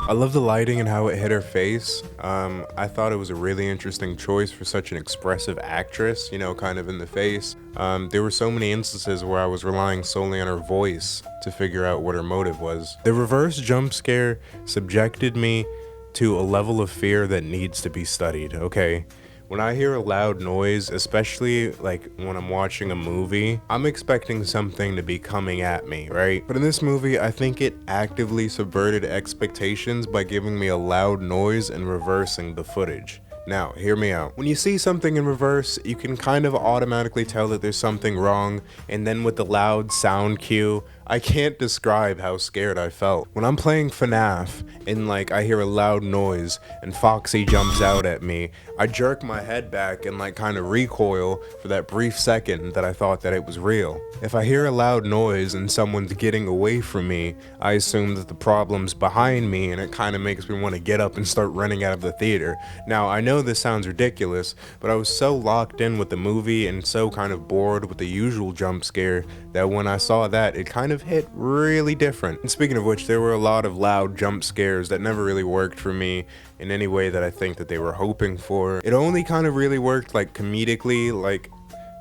I love the lighting and how it hit her face. I thought it was a really interesting choice for such an expressive actress, you know, kind of in the face. There were so many instances where I was relying solely on her voice to figure out what her motive was. The reverse jump scare subjected me to a level of fear that needs to be studied, okay? When I hear a loud noise, especially like when I'm watching a movie, I'm expecting something to be coming at me, right? But in this movie, I think it actively subverted expectations by giving me a loud noise and reversing the footage. Now, hear me out. When you see something in reverse, you can kind of automatically tell that there's something wrong, and then with the loud sound cue, I can't describe how scared I felt. When I'm playing FNAF and like I hear a loud noise and Foxy jumps out at me, I jerk my head back and like kind of recoil for that brief second that I thought that it was real. If I hear a loud noise and someone's getting away from me, I assume that the problem's behind me, and it kind of makes me want to get up and start running out of the theater. Now, I know this sounds ridiculous, but I was so locked in with the movie and so kind of bored with the usual jump scare that when I saw that, it kind of hit really different. And speaking of which, there were a lot of loud jump scares that never really worked for me in any way that I think that they were hoping for. It only kind of really worked like comedically, like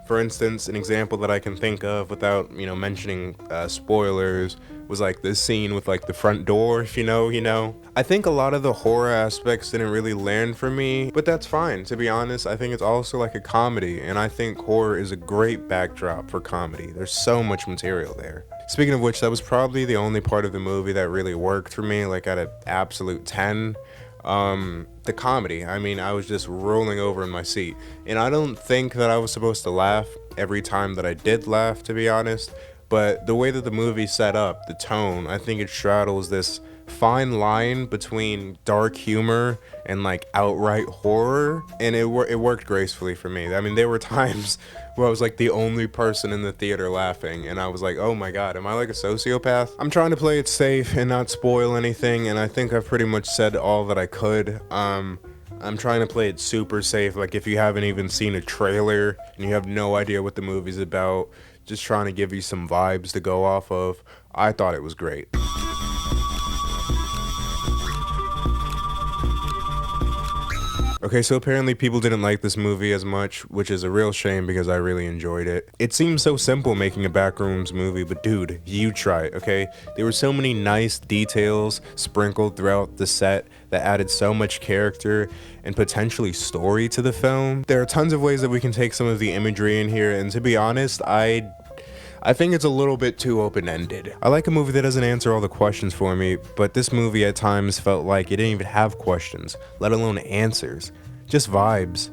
for instance, an example that I can think of without, you know, mentioning spoilers was like this scene with like the front door, if you know. I think a lot of the horror aspects didn't really land for me, but that's fine. To be honest, I think it's also like a comedy, and I think horror is a great backdrop for comedy. There's so much material there. Speaking of which, that was probably the only part of the movie that really worked for me, like at an absolute 10. The comedy, I mean, I was just rolling over in my seat, and I don't think that I was supposed to laugh every time that I did laugh, to be honest, but the way that the movie set up, the tone, I think it straddles this fine line between dark humor and like outright horror, and it worked gracefully for me. I mean, there were times where I was like the only person in the theater laughing, and I was like, oh my god, am I like a sociopath? I'm trying to play it safe and not spoil anything, and I think I've pretty much said all that I could. I'm trying to play it super safe, like if you haven't even seen a trailer and you have no idea what the movie's about, just trying to give you some vibes to go off of. I thought it was great. Okay, so apparently people didn't like this movie as much, which is a real shame because I really enjoyed it. It seems so simple making a Backrooms movie, but dude, you try it, okay? There were so many nice details sprinkled throughout the set that added so much character and potentially story to the film. There are tons of ways that we can take some of the imagery in here, and to be honest, I think it's a little bit too open-ended. I like a movie that doesn't answer all the questions for me, but this movie at times felt like it didn't even have questions, let alone answers. Just vibes.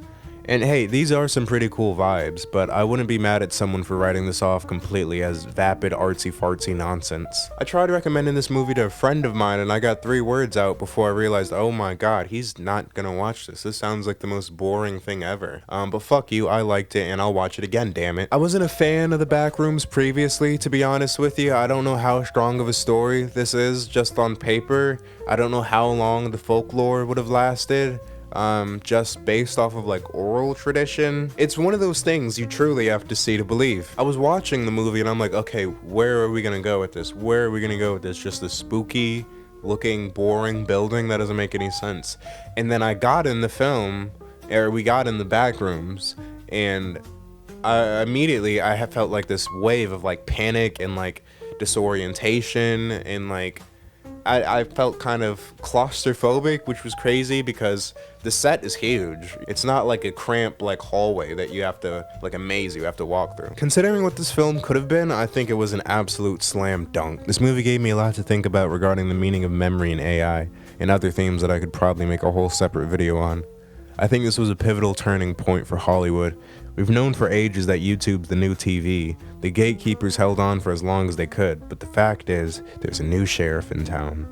And hey, these are some pretty cool vibes, but I wouldn't be mad at someone for writing this off completely as vapid artsy-fartsy nonsense. I tried recommending this movie to a friend of mine, and I got 3 words out before I realized, oh my god, he's not gonna watch this. This sounds like the most boring thing ever. But fuck you, I liked it, and I'll watch it again, damn it. I wasn't a fan of the Backrooms previously, to be honest with you. I don't know how strong of a story this is just on paper. I don't know how long the folklore would have lasted. Just based off of like oral tradition. It's one of those things you truly have to see to believe. I was watching the movie and I'm like, okay, where are we gonna go with this? Where are we gonna go with this? Just a spooky looking, boring building that doesn't make any sense. And then I got in the film, or we got in the Backrooms, and immediately I have felt like this wave of like panic and like disorientation, and like I felt kind of claustrophobic, which was crazy because the set is huge. It's not like a cramped like hallway that you have to, like a maze you have to walk through. Considering what this film could have been, I think it was an absolute slam dunk. This movie gave me a lot to think about regarding the meaning of memory and AI, and other themes that I could probably make a whole separate video on. I think this was a pivotal turning point for Hollywood. We've known for ages that YouTube's the new TV. The gatekeepers held on for as long as they could, but the fact is, there's a new sheriff in town.